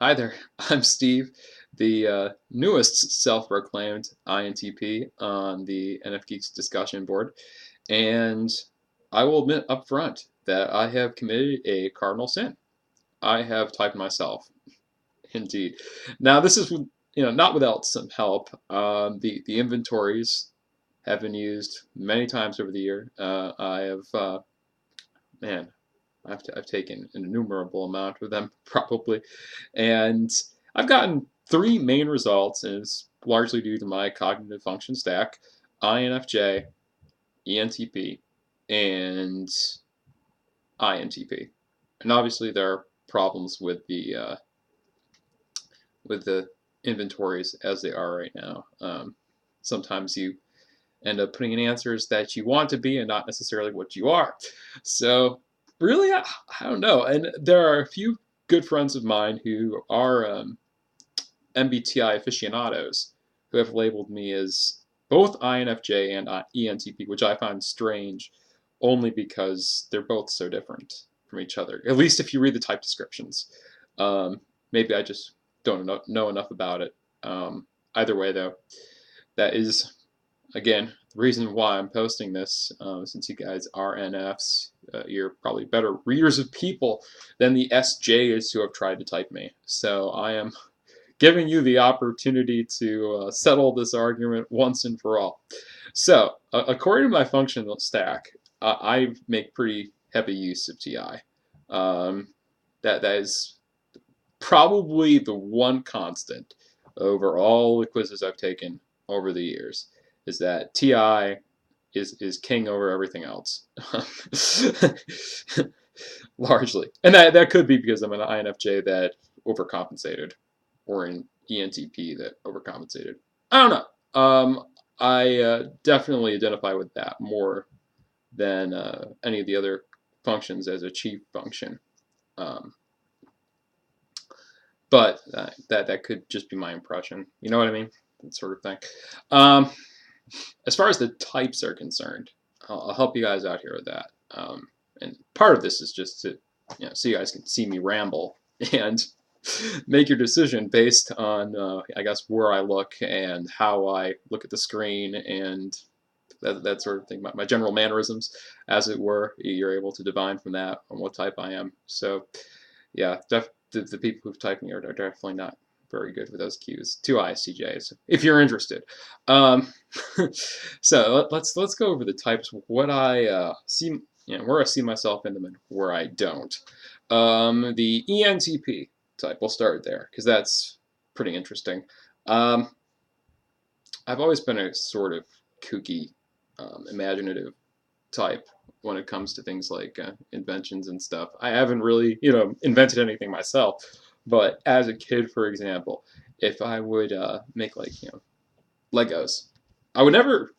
Hi there, I'm Steve, the newest self-proclaimed INTP on the NF Geeks discussion board, and I will admit up front that I have committed a cardinal sin. I have typed myself, indeed. Now this is not without some help. The inventories have been used many times over the year. I have man, I've taken an innumerable amount of them probably, and I've gotten three main results, and it's largely due to my cognitive function stack: INFJ, ENTP, and INTP. And obviously there are problems with the inventories as they are right now. Sometimes you end up putting in answers that you want to be and not necessarily what you are. So really, I don't know. And there are a few good friends of mine who are MBTI aficionados who have labeled me as both INFJ and ENTP, which I find strange only because they're both so different from each other. At least if you read the type descriptions. Maybe I just don't know enough about it. Either way, though, that is again, the reason why I'm posting this, since you guys are NFs, you're probably better readers of people than the SJs who have tried to type me. So I am giving you the opportunity to settle this argument once and for all. So, according to my functional stack, I make pretty heavy use of TI. That is probably the one constant over all the quizzes I've taken over the years, is that TI is king over everything else. Largely. And that could be because I'm an INFJ that overcompensated, or an ENTP that overcompensated. I don't know. I definitely identify with that more than any of the other functions as a chief function. Um, but that could just be my impression. You know what I mean? That sort of thing. Um, as far as the types are concerned, I'll help you guys out here with that. And part of this is just to, so you guys can see me ramble and make your decision based on, I guess, where I look and how I look at the screen and that sort of thing. My general mannerisms, as it were, you're able to divine from that on what type I am. So, yeah, the people who've typed me are definitely not very good with those cues. Two ISTJs, if you're interested. Um, so let's go over the types. What I see, where I see myself in them and where I don't. The ENTP type. We'll start there because that's pretty interesting. Um, I've always been a sort of kooky, imaginative type when it comes to things like inventions and stuff. I haven't really, invented anything myself, but as a kid, for example, if I would make like, Legos, I would never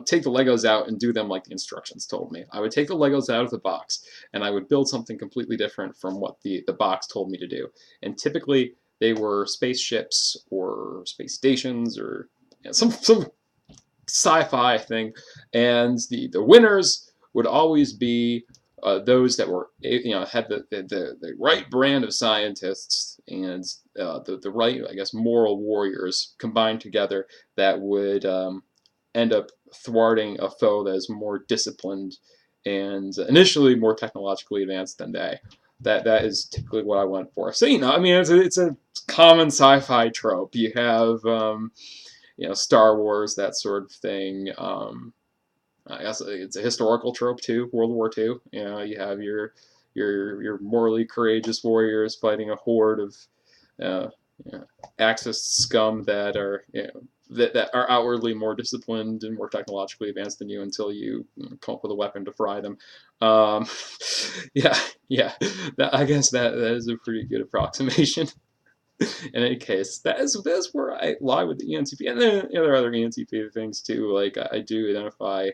take the Legos out and do them like the instructions told me. I would take the Legos out of the box and I would build something completely different from what the box told me to do. And typically they were spaceships or space stations or some sci-fi thing, and the winners would always be those that were had the right brand of scientists and the right, I guess, moral warriors combined together that would end up thwarting a foe that is more disciplined and initially more technologically advanced than they. That is typically what I went for. So I mean, it's a common sci-fi trope. You have Star Wars, that sort of thing. I guess it's a historical trope too. World War II. You have your morally courageous warriors fighting a horde of uh, Axis scum that are that are outwardly more disciplined and more technologically advanced than you until you come up with a weapon to fry them. Um, yeah, yeah. I guess that is a pretty good approximation. In any case, that's where I lie with the ENTP, and then there are other ENTP things too. Like I do identify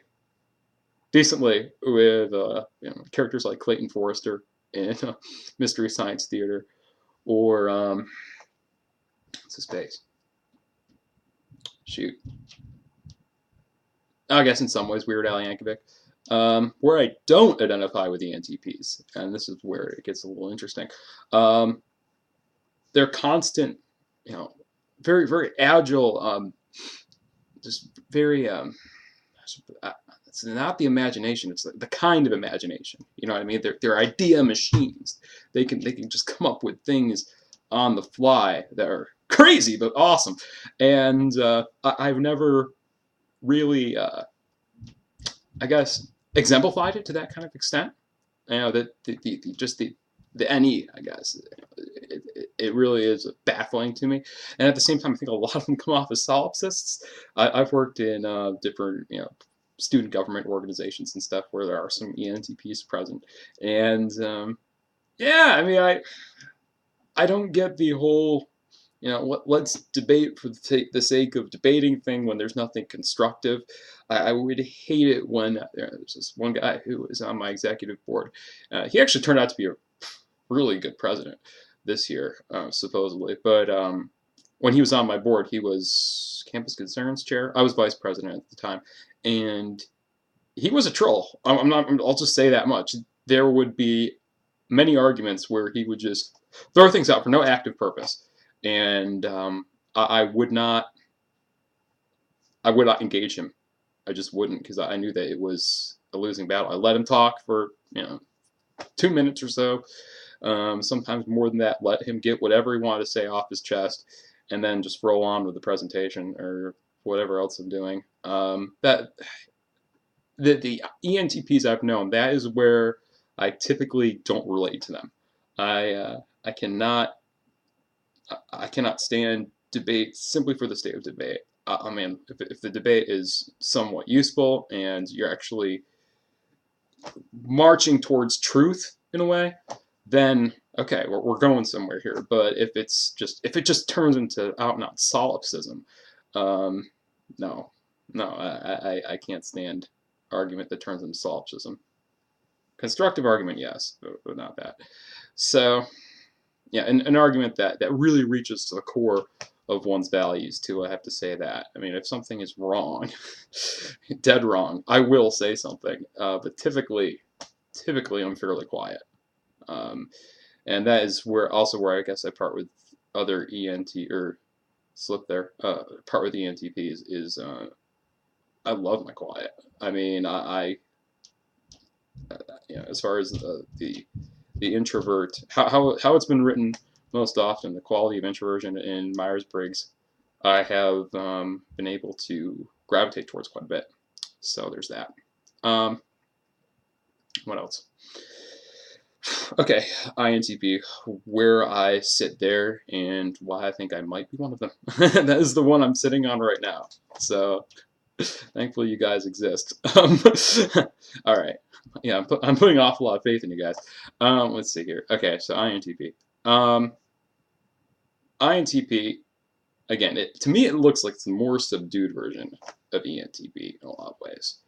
decently with characters like Clayton Forrester in Mystery Science Theater, or what's his face? Shoot, I guess in some ways Weird Al Yankovic. Where I don't identify with the ENTPs, and this is where it gets a little interesting. Um, they're constant, you know, very, very agile, just very, it's not the imagination, it's the kind of imagination. You know what I mean? They're idea machines. They can just come up with things on the fly that are crazy but awesome. And I've never really, I guess, exemplified it to that kind of extent. You know, that just the NE, I guess, it really is baffling to me. And at the same time, I think a lot of them come off as solipsists. I've worked in different, you know, student government organizations and stuff where there are some ENTPs present, and yeah, I mean, I don't get the whole, you know, let's debate for the sake of debating thing when there's nothing constructive. I would hate it when there's this one guy who was on my executive board. He actually turned out to be a really good president this year, supposedly. But when he was on my board, he was campus concerns chair. I was vice president at the time, and he was a troll. I'm not. I'll just say that much. There would be many arguments where he would just throw things out for no active purpose, and I would not. I would not engage him. I just wouldn't, because I knew that it was a losing battle. I let him talk for 2 minutes or so. Sometimes more than that. Let him get whatever he wanted to say off his chest, and then just roll on with the presentation or whatever else I'm doing. That the ENTPs I've known, that is where I typically don't relate to them. I cannot stand debate simply for the sake of debate. I mean, if the debate is somewhat useful and you're actually marching towards truth in a way, then okay, we're going somewhere here. But if it just turns into out and out solipsism, no, I can't stand argument that turns into solipsism. Constructive argument, yes, but not that. So yeah, an argument that really reaches to the core of one's values too. I have to say that. I mean, if something is wrong, dead wrong, I will say something. But typically I'm fairly quiet. And that is where I guess I part with other part with ENTPs is I love my quiet. I mean, as far as the introvert, how it's been written most often, the quality of introversion in Myers-Briggs, I have been able to gravitate towards quite a bit. So there's that. What else? Okay, INTP, where I sit there and why I think I might be one of them. That is the one I'm sitting on right now. So thankfully you guys exist. All right. Yeah, I'm putting an awful lot of faith in you guys. Let's see here. Okay, so INTP. INTP, again, to me it looks like it's a more subdued version of ENTP in a lot of ways.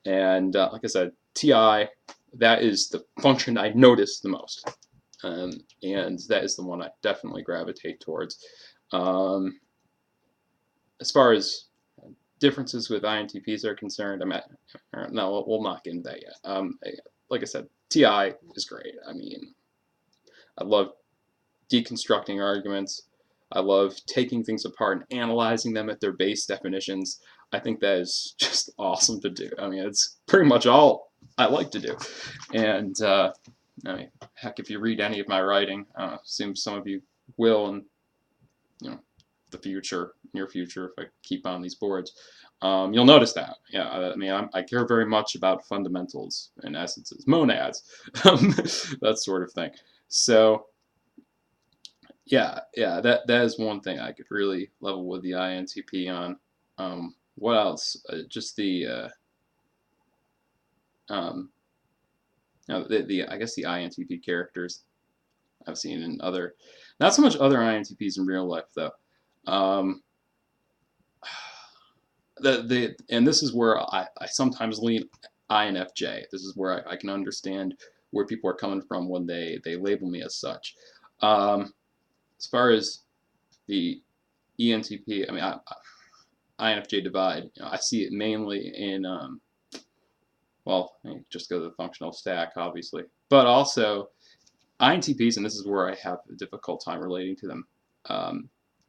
And like I said, TI, that is the function I notice the most. And that is the one I definitely gravitate towards. As far as differences with INTPs are concerned, no, we'll not get into that yet. Like I said, TI is great. I mean, I love deconstructing arguments. I love taking things apart and analyzing them at their base definitions. I think that is just awesome to do. I mean, it's pretty much all I like to do. And I mean, heck, if you read any of my writing, I assume some of you will, and the near future, if I keep on these boards, you'll notice that. Yeah, I mean, I care very much about fundamentals and essences, monads, that sort of thing. So yeah, that is one thing I could really level with the INTP on. What else? Just the I guess the INTP characters I've seen in not so much other INTPs in real life though. And this is where I sometimes lean INFJ. This is where I can understand where people are coming from when they label me as such. As far as the ENTP, I mean, INFJ divide, I see it mainly in, well, just go to the functional stack, obviously, but also INTPs, and this is where I have a difficult time relating to them,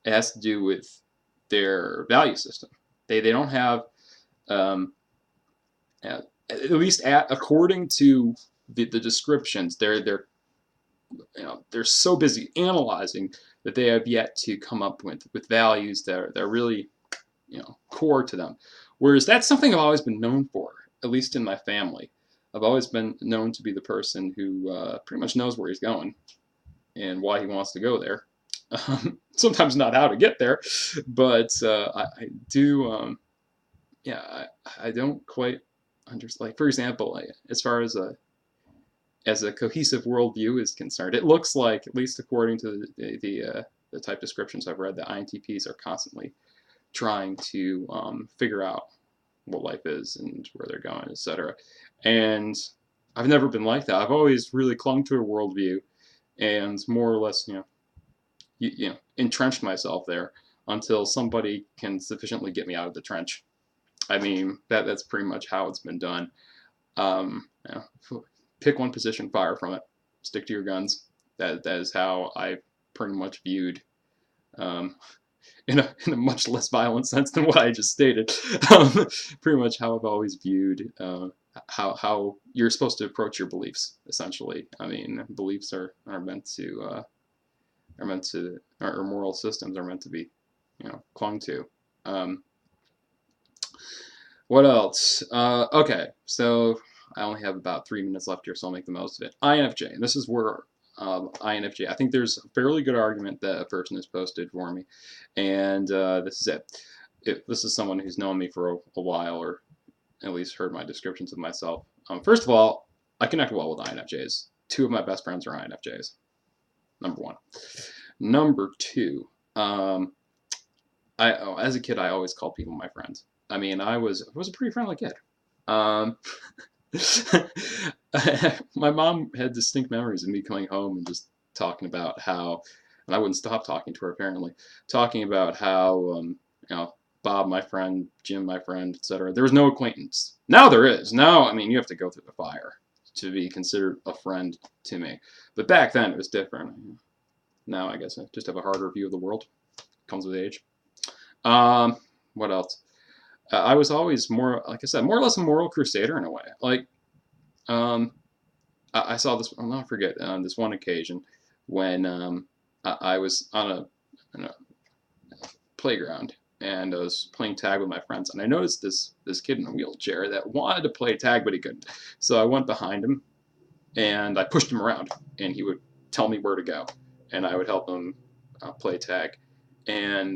it has to do with their value system. They don't have, at least according to the descriptions, they're so busy analyzing that they have yet to come up with values that are really core to them. Whereas that's something I've always been known for, at least in my family. I've always been known to be the person who pretty much knows where he's going and why he wants to go there. Sometimes not how to get there, but I do. I don't quite understand. Like, for example, as far as a cohesive worldview is concerned, it looks like, at least according to the type descriptions I've read, that INTPs are constantly trying to figure out what life is and where they're going, etc. And I've never been like that. I've always really clung to a worldview and more or less, entrenched myself there until somebody can sufficiently get me out of the trench. I mean, that's pretty much how it's been done. Pick one position, fire from it, stick to your guns. That is how I pretty much viewed, in a much less violent sense than what I just stated. Pretty much how I've always viewed how you're supposed to approach your beliefs. Essentially, I mean, beliefs are meant to our moral systems are meant to be, clung to. What else? Okay, so I only have about 3 minutes left here, so I'll make the most of it. INFJ, and this is where INFJ, I think there's a fairly good argument that a person has posted for me, and this is it. This is someone who's known me for a while, or at least heard my descriptions of myself. First of all, I connect well with INFJs. 2 of my best friends are INFJs. Number 1. Number 2, as a kid, I always called people my friends. I mean, I was a pretty friendly kid. My mom had distinct memories of me coming home and just talking about how, and I wouldn't stop talking to her apparently, talking about how, Bob, my friend, Jim, my friend, etc. There was no acquaintance. Now there is. Now, I mean, you have to go through the fire to be considered a friend to me. But back then, it was different. Now, I guess I just have a harder view of the world. Comes with age. What else? I was always more, like I said, more or less a moral crusader in a way. Like, I saw this, I'll not forget, on this one occasion when I was on a playground and I was playing tag with my friends, and I noticed this kid in a wheelchair that wanted to play tag, but he couldn't. So I went behind him and I pushed him around, and he would tell me where to go, and I would help him play tag. And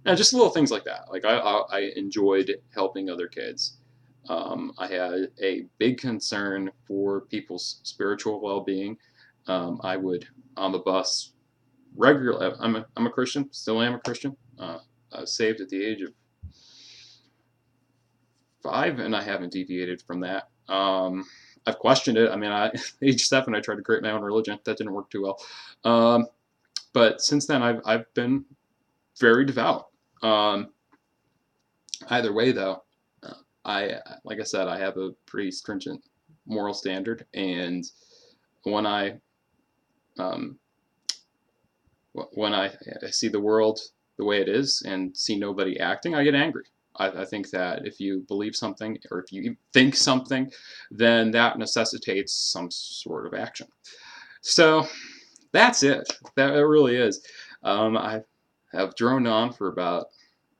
just little things like that. Like I enjoyed helping other kids. I had a big concern for people's spiritual well-being. I would, on the bus, regularly. I'm a Christian. Still am a Christian. I was saved at the age of 5, and I haven't deviated from that. I've questioned it. I mean, age 7, I tried to create my own religion. That didn't work too well. But since then, I've been very devout. Either way, though, like I said, I have a pretty stringent moral standard, and when I see the world the way it is and see nobody acting, I get angry. I think that if you believe something or if you think something, then that necessitates some sort of action. So that's it. That it really is. I have droned on for about,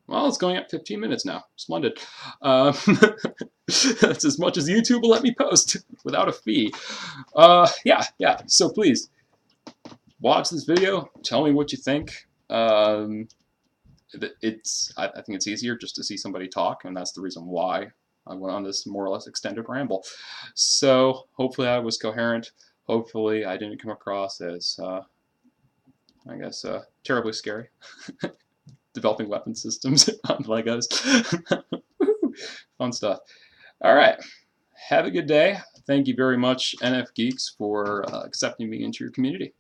well, it's going up 15 minutes now. Splendid. That's as much as YouTube will let me post without a fee. Yeah. So please watch this video. Tell me what you think. I think it's easier just to see somebody talk, and that's the reason why I went on this more or less extended ramble. So hopefully I was coherent. Hopefully I didn't come across as, I guess, terribly scary. Developing weapon systems on Legos. Fun stuff. All right. Have a good day. Thank you very much, NF Geeks, for accepting me into your community.